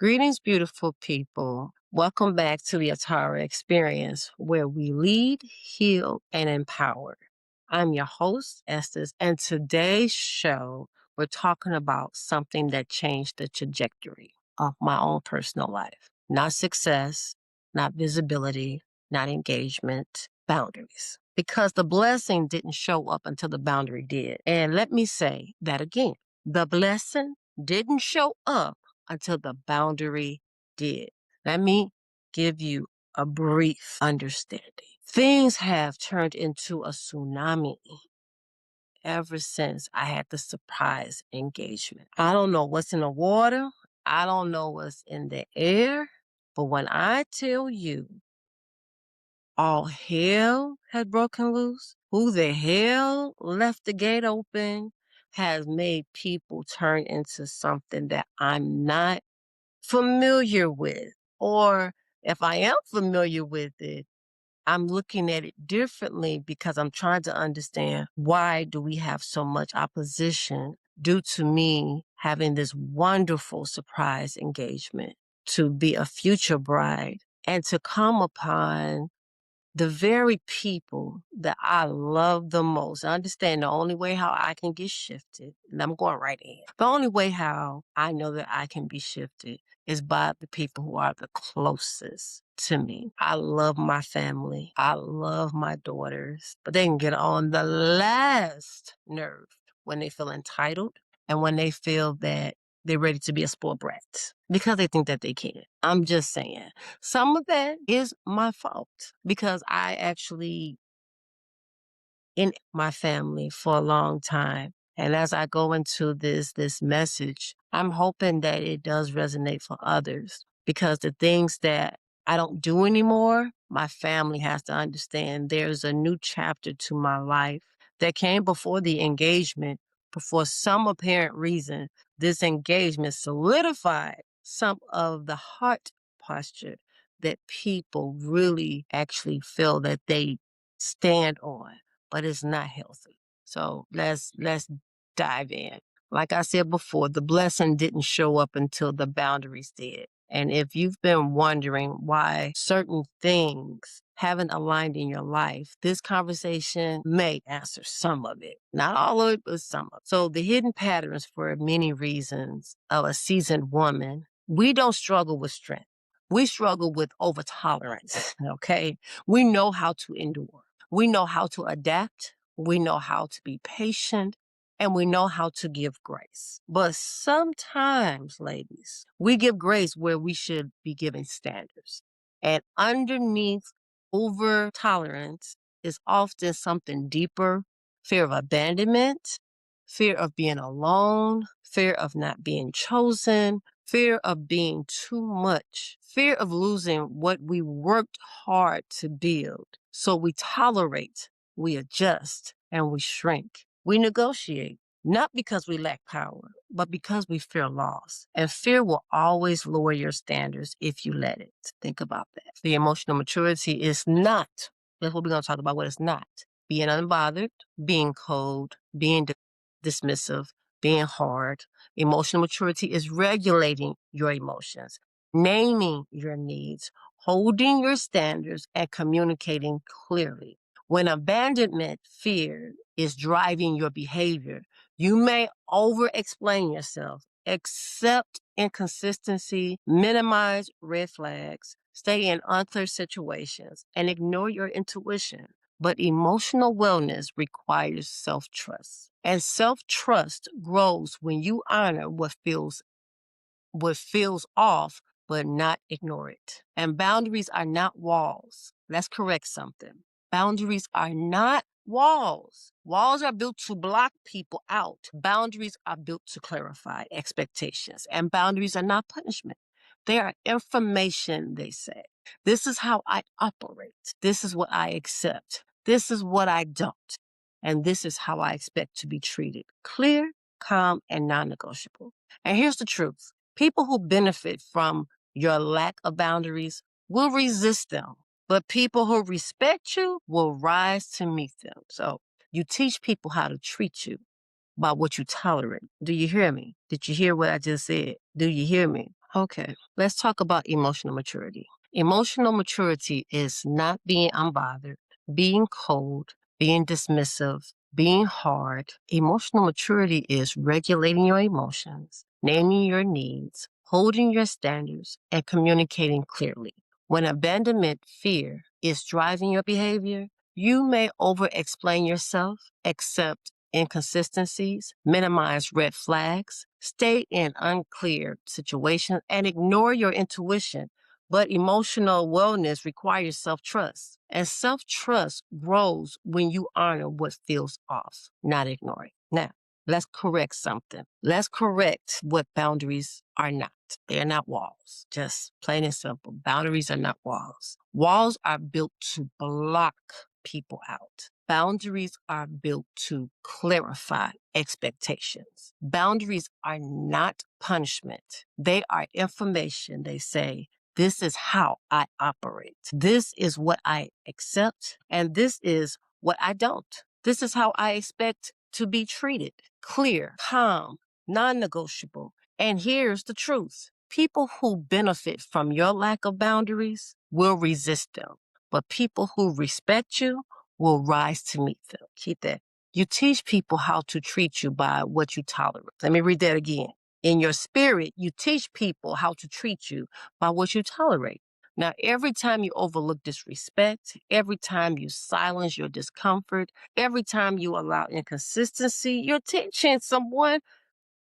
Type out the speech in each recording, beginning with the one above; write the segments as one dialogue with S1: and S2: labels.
S1: Greetings, beautiful people. Welcome back to the Atara Experience, where we lead, heal, and empower. I'm your host, Estes, and today's show, we're talking about something that changed the trajectory of my own personal life. Not success, not visibility, not engagement, boundaries. Because the blessing didn't show up until the boundary did. And let me say that again. The blessing didn't show up until the boundary did. Let me give you a brief understanding. Things have turned into a tsunami ever since I had the surprise engagement. I don't know what's in the water. I don't know what's in the air. But when I tell you all hell had broken loose, who the hell left the gate open has made people turn into something that I'm not familiar with. Or if I am familiar with it, I'm looking at it differently because I'm trying to understand why do we have so much opposition due to me having this wonderful surprise engagement to be a future bride and to come upon the very people that I love the most. I understand the only way how I can get shifted, and I'm going right in. The only way how I know that I can be shifted is by the people who are the closest to me. I love my family. I love my daughters, but they can get on the last nerve when they feel entitled and when they feel that they're ready to be a spoiled brat because they think that they can. I'm just saying. Some of that is my fault because I actually in my family for a long time. And as I go into this message, I'm hoping that it does resonate for others because the things that I don't do anymore, my family has to understand there's a new chapter to my life that came before the engagement, but for some apparent reason, this engagement solidified some of the heart posture that people really actually feel that they stand on, but it's not healthy. So let's dive in. Like I said before, the blessing didn't show up until the boundaries did. And if you've been wondering why certain things haven't aligned in your life, this conversation may answer some of it. Not all of it, but some of it. So the hidden patterns for many reasons of a seasoned woman, we don't struggle with strength. We struggle with over tolerance, okay? We know how to endure. We know how to adapt. We know how to be patient. And we know how to give grace. But sometimes, ladies, we give grace where we should be giving standards. And underneath over tolerance is often something deeper: fear of abandonment, fear of being alone, fear of not being chosen, fear of being too much, fear of losing what we worked hard to build. So we tolerate, we adjust, and we shrink. We negotiate, not because we lack power, but because we fear loss. And fear will always lower your standards if you let it. Think about that. The emotional maturity is not, that's what we're going to talk about, what it's not. Being unbothered, being cold, being dismissive, being hard. Emotional maturity is regulating your emotions, naming your needs, holding your standards, and communicating clearly. When abandonment fear is driving your behavior, you may over-explain yourself, accept inconsistency, minimize red flags, stay in unclear situations, and ignore your intuition. But emotional wellness requires self-trust. And self-trust grows when you honor what feels off, but not ignore it. And boundaries are not walls. Let's correct something. Boundaries are not walls. Walls are built to block people out. Boundaries are built to clarify expectations. And boundaries are not punishment. They are information, they say. This is how I operate. This is what I accept. This is what I don't. And this is how I expect to be treated. Clear, calm, and non-negotiable. And here's the truth. People who benefit from your lack of boundaries will resist them, but people who respect you will rise to meet them. So you teach people how to treat you by what you tolerate. Do you hear me? Did you hear what I just said? Do you hear me? Okay, let's talk about emotional maturity. Emotional maturity is not being unbothered, being cold, being dismissive, being hard. Emotional maturity is regulating your emotions, naming your needs, holding your standards, and communicating clearly. When abandonment fear is driving your behavior, you may over explain yourself, accept inconsistencies, minimize red flags, stay in unclear situations, and ignore your intuition. But emotional wellness requires self trust. And self trust grows when you honor what feels off, not ignoring. Now, let's correct something. Let's correct what boundaries are not. They're not walls. Just plain and simple. Boundaries are not walls. Walls are built to block people out. Boundaries are built to clarify expectations. Boundaries are not punishment. They are information. They say, this is how I operate. This is what I accept, and this is what I don't. This is how I expect to be treated. Clear, calm, non-negotiable. And here's the truth. People who benefit from your lack of boundaries will resist them, but people who respect you will rise to meet them. Keep that. You teach people how to treat you by what you tolerate. Let me read that again. In your spirit, you teach people how to treat you by what you tolerate. Now, every time you overlook disrespect, every time you silence your discomfort, every time you allow inconsistency, you're teaching someone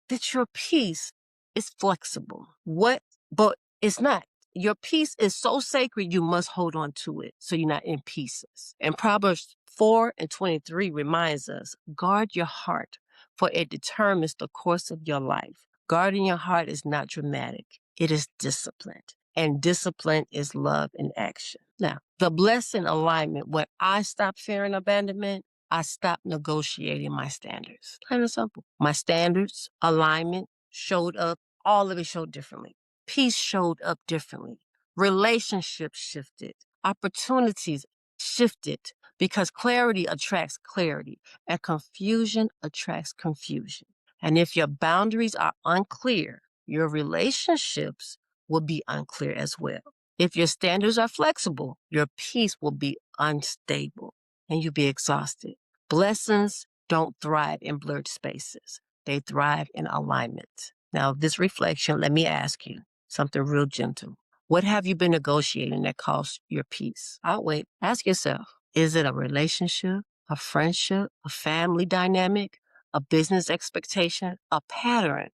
S1: that your peace is flexible. But it's not. Your peace is so sacred, you must hold on to it so you're not in pieces. And Proverbs 4:23 reminds us, guard your heart, for it determines the course of your life. Guarding your heart is not dramatic. It is disciplined. And discipline is love in action. Now, the blessing alignment, when I stop fearing abandonment, I stopped negotiating my standards. Plain and simple. My standards, alignment showed up, all of it showed differently. Peace showed up differently. Relationships shifted. Opportunities shifted because clarity attracts clarity and confusion attracts confusion. And if your boundaries are unclear, your relationships will be unclear as well. If your standards are flexible, your peace will be unstable and you'll be exhausted. Blessings don't thrive in blurred spaces. They thrive in alignment. Now, this reflection, let me ask you something real gentle. What have you been negotiating that costs your peace? I'll wait. Ask yourself, is it a relationship, a friendship, a family dynamic, a business expectation, a pattern?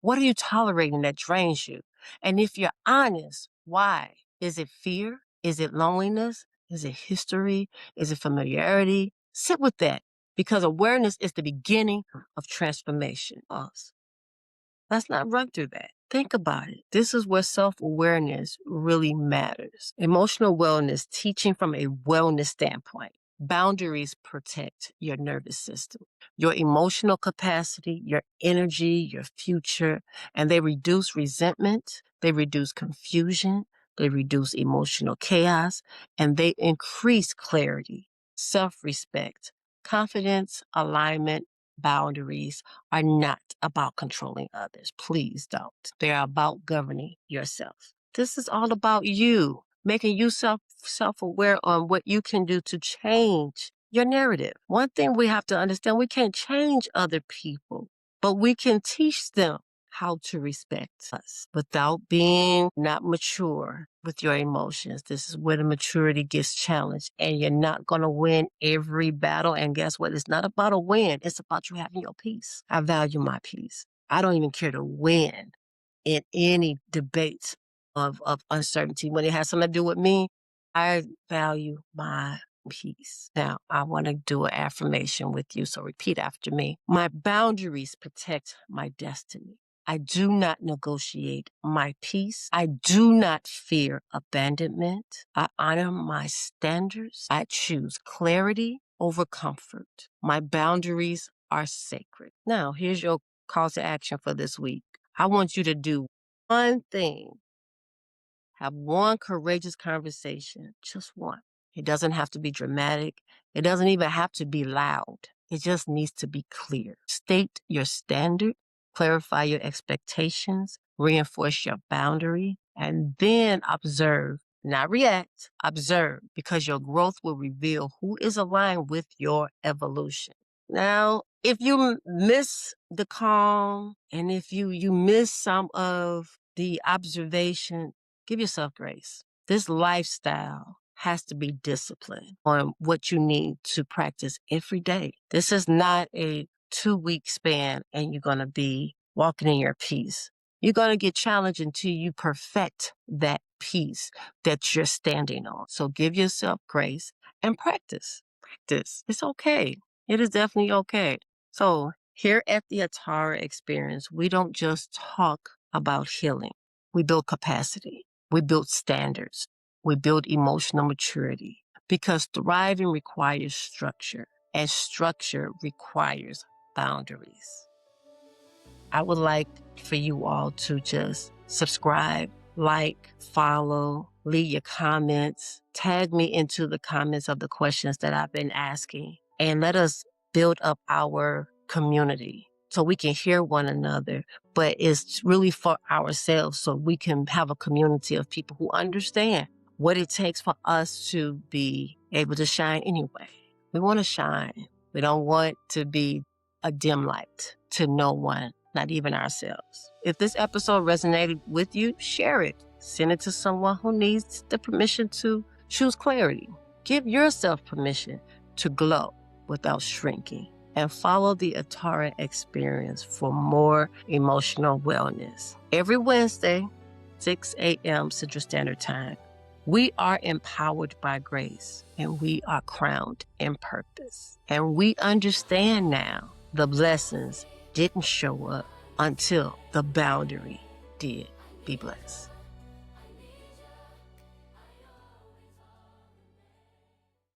S1: What are you tolerating that drains you? And if you're honest, why? Is it fear? Is it loneliness? Is it history? Is it familiarity? Sit with that because awareness is the beginning of transformation. Let's not run through that. Think about it. This is where self-awareness really matters. Emotional wellness, teaching from a wellness standpoint. Boundaries protect your nervous system, your emotional capacity, your energy, your future, and they reduce resentment, they reduce confusion, they reduce emotional chaos, and they increase clarity, self-respect, confidence, alignment, boundaries are not about controlling others. Please don't. They're about governing yourself. This is all about you, making you self-aware on what you can do to change your narrative. One thing we have to understand, we can't change other people, but we can teach them how to respect us without being not mature with your emotions. This is where the maturity gets challenged, and you're not going to win every battle. And guess what? It's not about a win. It's about you having your peace. I value my peace. I don't even care to win in any debates of uncertainty. When it has something to do with me, I value my peace. Now, I want to do an affirmation with you. So repeat after me. My boundaries protect my destiny. I do not negotiate my peace. I do not fear abandonment. I honor my standards. I choose clarity over comfort. My boundaries are sacred. Now, here's your call to action for this week. I want you to do one thing. Have one courageous conversation, just one. It doesn't have to be dramatic. It doesn't even have to be loud. It just needs to be clear. State your standard. clarify your expectations, reinforce your boundary, and then observe, not react, observe, because your growth will reveal who is aligned with your evolution. Now, if you miss the calm and if you miss some of the observation, give yourself grace. This lifestyle has to be disciplined on what you need to practice every day. This is not a 2-week span and you're going to be walking in your peace. You're going to get challenged until you perfect that peace that you're standing on. So give yourself grace and practice. Practice. It's okay. It is definitely okay. So here at the Atara Experience, we don't just talk about healing. We build capacity. We build standards. We build emotional maturity because thriving requires structure and structure requires boundaries. I would like for you all to just subscribe, like, follow, leave your comments, tag me into the comments of the questions that I've been asking, and let us build up our community so we can hear one another, but it's really for ourselves so we can have a community of people who understand what it takes for us to be able to shine anyway. We want to shine. We don't want to be a dim light to no one, not even ourselves. If this episode resonated with you, share it. Send it to someone who needs the permission to choose clarity. Give yourself permission to glow without shrinking. And follow the Atara Experience for more emotional wellness. Every Wednesday, 6 a.m. Central Standard Time, we are empowered by grace and we are crowned in purpose. And we understand now the blessings didn't show up until the boundary did. Be blessed.